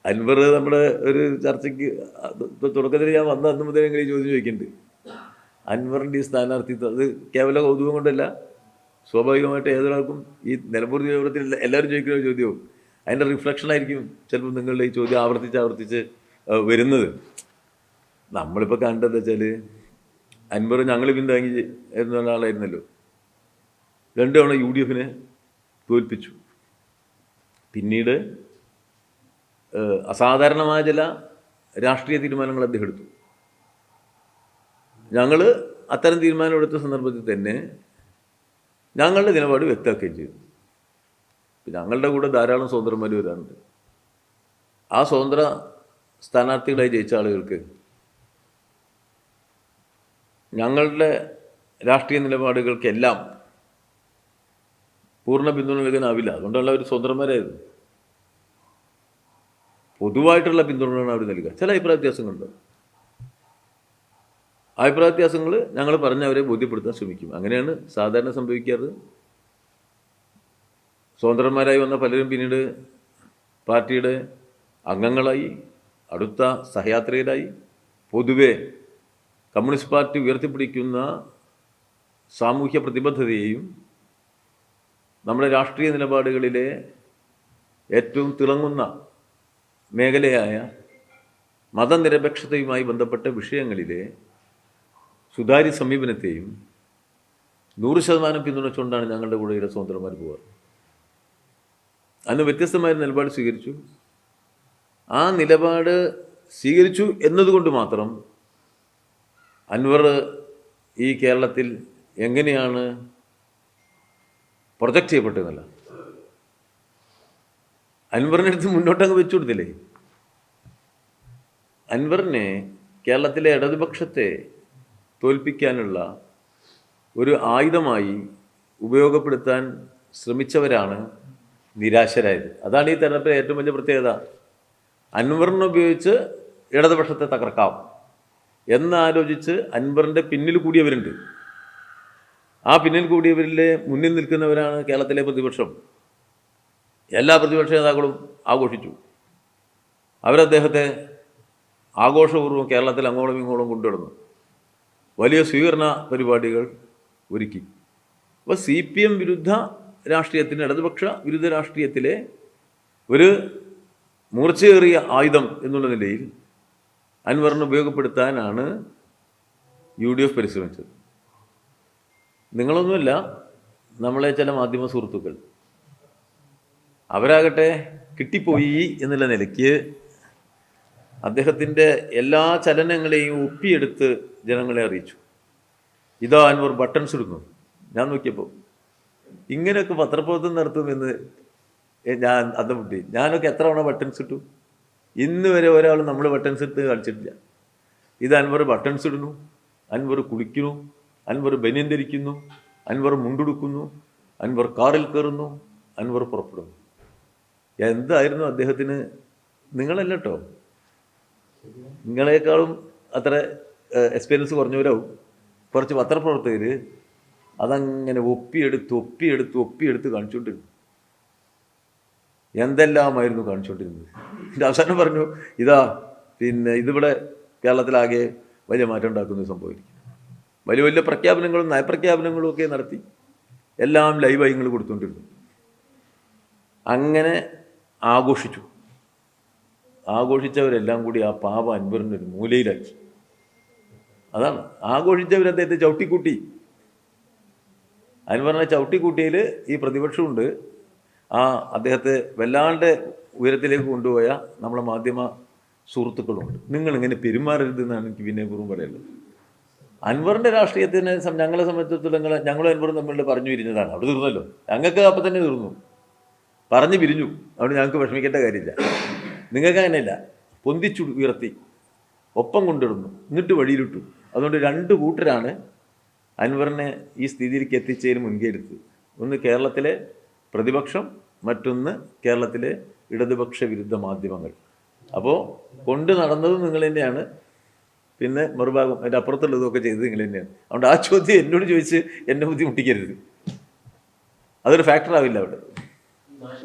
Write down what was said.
അൻവർ നമ്മുടെ ഒരു ചർച്ചയ്ക്ക് തുടക്കത്തിൽ ഞാൻ വന്ന അന്ന് മുതൽ ഈ ചോദ്യം ചോദിക്കുന്നുണ്ട്. അൻവറിൻ്റെ ഈ സ്ഥാനാർത്ഥിത്വം അത് കേവല കൗതുകം കൊണ്ടല്ല, സ്വാഭാവികമായിട്ട് ഏതൊരാൾക്കും ഈ നിലമ്പൂർ നിയമനത്തിൽ എല്ലാവരും ചോദിക്കുന്ന ചോദ്യവും അതിൻ്റെ റിഫ്ലക്ഷൻ ആയിരിക്കും ചിലപ്പോൾ നിങ്ങളുടെ ഈ ചോദ്യം ആവർത്തിച്ച് വരുന്നത്. നമ്മളിപ്പോൾ കണ്ടതെന്ന് വെച്ചാൽ അൻവർ ഞങ്ങൾ പിന്താങ്ങി എന്ന ആളായിരുന്നല്ലോ. 2 തവണ UDF തോൽപ്പിച്ചു. പിന്നീട് അസാധാരണമായ ചില രാഷ്ട്രീയ തീരുമാനങ്ങൾ അദ്ദേഹം എടുത്തു. ഞങ്ങൾ അത്തരം തീരുമാനമെടുത്ത സന്ദർഭത്തിൽ തന്നെ ഞങ്ങളുടെ നിലപാട് വ്യക്തമാക്കുകയും ചെയ്തു. ഞങ്ങളുടെ കൂടെ ധാരാളം സ്വതന്ത്രന്മാർ വരാറുണ്ട്. ആ സ്വതന്ത്ര സ്ഥാനാർത്ഥികളായി ജയിച്ച ആളുകൾക്ക് ഞങ്ങളുടെ രാഷ്ട്രീയ നിലപാടുകൾക്കെല്ലാം പൂർണ്ണ പിന്തുണ നൽകാനാവില്ല. അതുകൊണ്ടുള്ള ഒരു സ്വതന്ത്രന്മാരായിരുന്നു. പൊതുവായിട്ടുള്ള പിന്തുണയാണ് അവർ നൽകുക. ചില അഭിപ്രായ വ്യത്യാസങ്ങളുണ്ട്. അഭിപ്രായ വ്യത്യാസങ്ങൾ ഞങ്ങൾ പറഞ്ഞ് അവരെ ബോധ്യപ്പെടുത്താൻ ശ്രമിക്കും. അങ്ങനെയാണ് സാധാരണ സംഭവിക്കാറ്. സ്വതന്ത്രന്മാരായി വന്ന പലരും പിന്നീട് പാർട്ടിയുടെ അംഗങ്ങളായി, അടുത്ത സഹയാത്രികരായി. പൊതുവെ കമ്മ്യൂണിസ്റ്റ് പാർട്ടി ഉയർത്തിപ്പിടിക്കുന്ന സാമൂഹ്യ പ്രതിബദ്ധതയെയും നമ്മുടെ രാഷ്ട്രീയ നിലപാടുകളിലെ ഏറ്റവും തിളങ്ങുന്ന മേഖലയായ മതനിരപേക്ഷതയുമായി ബന്ധപ്പെട്ട വിഷയങ്ങളിലെ സുതാര്യ സമീപനത്തെയും 100% പിന്തുണച്ചുകൊണ്ടാണ് ഞങ്ങളുടെ കൂടെയുടെ സ്വതന്ത്രന്മാർ പോകാറ്. അന്ന് വ്യത്യസ്തമായ നിലപാട് സ്വീകരിച്ചു. ആ നിലപാട് സ്വീകരിച്ചു എന്നതുകൊണ്ട് മാത്രം അൻവർ ഈ കേരളത്തിൽ എങ്ങനെയാണ് പ്രൊജക്റ്റ് ചെയ്യപ്പെട്ടതെന്നല്ല, അൻവറിൻ്റെ അടുത്ത് മുന്നോട്ടങ്ങ് വെച്ചു കൊടുത്തില്ലേ. അൻവറിനെ കേരളത്തിലെ ഇടതുപക്ഷത്തെ തോൽപ്പിക്കാനുള്ള ഒരു ആയുധമായി ഉപയോഗപ്പെടുത്താൻ ശ്രമിച്ചവരാണ് നിരാശരായത്. അതാണ് ഈ തെരഞ്ഞെടുപ്പിലെ ഏറ്റവും വലിയ പ്രത്യേകത. അൻവറിനെ ഉപയോഗിച്ച് ഇടതുപക്ഷത്തെ തകർക്കാം എന്നാലോചിച്ച് അൻവറിൻ്റെ പിന്നിൽ കൂടിയവരുണ്ട്. ആ പിന്നിൽ കൂടിയവരിലെ മുന്നിൽ നിൽക്കുന്നവരാണ് കേരളത്തിലെ പ്രതിപക്ഷം. എല്ലാ പ്രതിപക്ഷ നേതാക്കളും ആഘോഷിച്ചു. അവരദ്ദേഹത്തെ ആഘോഷപൂർവ്വം കേരളത്തിൽ അങ്ങോളം ഇങ്ങോളം കൊണ്ടുവന്നു. വലിയ സ്വീകരണ പരിപാടികൾ ഒരുക്കി. അപ്പോൾ CPM വിരുദ്ധ രാഷ്ട്രീയത്തിന്, ഇടതുപക്ഷ വിരുദ്ധ രാഷ്ട്രീയത്തിലെ ഒരു മൂർച്ചയേറിയ ആയുധം എന്നുള്ള നിലയിൽ അൻവറിനെ ഉപയോഗപ്പെടുത്താനാണ് UDF പരിശ്രമിച്ചത്. നിങ്ങളൊന്നുമല്ല, നമ്മളെ ചില മാധ്യമ സുഹൃത്തുക്കൾ, അവരാകട്ടെ കിട്ടിപ്പോയി എന്നുള്ള നിലയ്ക്ക് അദ്ദേഹത്തിൻ്റെ എല്ലാ ചലനങ്ങളെയും ഒപ്പിയെടുത്ത് ജനങ്ങളെ അറിയിച്ചു. ഇതാ അൻവർ ബട്ടൺസ് ഇടുന്നു. ഞാൻ നോക്കിയപ്പോൾ ഇങ്ങനെയൊക്കെ പത്രപ്രവർത്തനം നടത്തുമെന്ന് ഞാൻ അന്തം വിട്ടു. ഞാനൊക്കെ എത്ര തവണ ബട്ടൺസ് ഇട്ടു. ഇന്ന് വരെ ഒരാൾ നമ്മൾ ബട്ടൺസ് ഇട്ട് കളിച്ചിട്ടില്ല. ഇത് അൻവർ ബട്ടൺസ് ഇടുന്നു, അൻവർ കുളിക്കുന്നു, അൻവർ ബനിയൻ ധരിക്കുന്നു, അൻവർ മുണ്ടെടുക്കുന്നു, അൻവർ കാറിൽ കയറുന്നു, അൻവർ പുറപ്പെടുന്നു. എന്തായിരുന്നു അദ്ദേഹത്തിന്? നിങ്ങളല്ല കേട്ടോ, നിങ്ങളെക്കാളും അത്ര എക്സ്പീരിയൻസ് കുറഞ്ഞവരാവും കുറച്ച് പത്രപ്രവർത്തകർ. അതങ്ങനെ ഒപ്പിയെടുത്ത് കാണിച്ചുകൊണ്ടിരുന്നു. എന്തെല്ലാമായിരുന്നു കാണിച്ചുകൊണ്ടിരുന്നത്. എൻ്റെ അവസാനം പറഞ്ഞു, ഇതാ ഇതിവിടെ കേരളത്തിലാകെ വലിയ മാറ്റം ഉണ്ടാക്കുന്ന സംഭവിക്കും. വലിയ വലിയ പ്രഖ്യാപനങ്ങളും നയപ്രഖ്യാപനങ്ങളും ഒക്കെ നടത്തി എല്ലാം ലൈവായി നിങ്ങൾ കൊടുത്തുകൊണ്ടിരുന്നു. അങ്ങനെ ആഘോഷിച്ചവരെല്ലാം കൂടി ആ പാപ അൻവറിൻ്റെ ഒരു മൂലയിലാക്കി. അതാണ് ആഘോഷിച്ചവർ അദ്ദേഹത്തെ ചവിട്ടിക്കൂട്ടി. അൻവറിനെ ചവിട്ടിക്കൂട്ടിയതിൽ ഈ പ്രതിപക്ഷമുണ്ട്. അദ്ദേഹത്തെ വല്ലാണ്ട് ഉയരത്തിലേക്ക് കൊണ്ടുപോയ നമ്മളെ മാധ്യമ സുഹൃത്തുക്കളുണ്ട്. നിങ്ങളിങ്ങനെ പെരുമാറരുതെന്നാണ് എനിക്ക് വിനയപൂർവ്വം പറയുന്നത്. അൻവറിൻ്റെ രാഷ്ട്രീയത്തിന് ഞങ്ങളെ സംബന്ധിച്ചിടത്തോളം ഞങ്ങളും അൻവറും തമ്മിൽ പറഞ്ഞു പിരിഞ്ഞതാണ്. അവിടെ തീർന്നല്ലോ. ഞങ്ങൾക്ക് അപ്പം തന്നെ തീർന്നു, പറഞ്ഞു പിരിഞ്ഞു. അവിടെ ഞങ്ങൾക്ക് വിഷമിക്കേണ്ട കാര്യമില്ല. നിങ്ങൾക്ക് അങ്ങനെയല്ല, പൊന്തിച്ചു ഉയർത്തി ഒപ്പം കൊണ്ടിടുന്നു, എന്നിട്ട് വഴിയിലിട്ടു. അതുകൊണ്ട് 2 കൂട്ടരാണ് അൻവറിനെ ഈ സ്ഥിതിയിലേക്ക് എത്തിച്ചതിന് മുൻകൈ എടുത്തത്. ഒന്ന് കേരളത്തിലെ പ്രതിപക്ഷം, മറ്റൊന്ന് കേരളത്തിലെ ഇടതുപക്ഷ വിരുദ്ധ മാധ്യമങ്ങൾ. അപ്പോൾ കൊണ്ട് നടന്നത് നിങ്ങൾ തന്നെയാണ്, പിന്നെ മറുഭാഗം അതിൻ്റെ അപ്പുറത്തുള്ളതൊക്കെ ചെയ്തത് നിങ്ങൾ തന്നെയാണ്. അതുകൊണ്ട് ആ ചോദ്യം എന്നോട് ചോദിച്ച് എന്നെ ബുദ്ധിമുട്ടിക്കരുത്. അതൊരു ഫാക്ടറാവില്ല അവിടെ.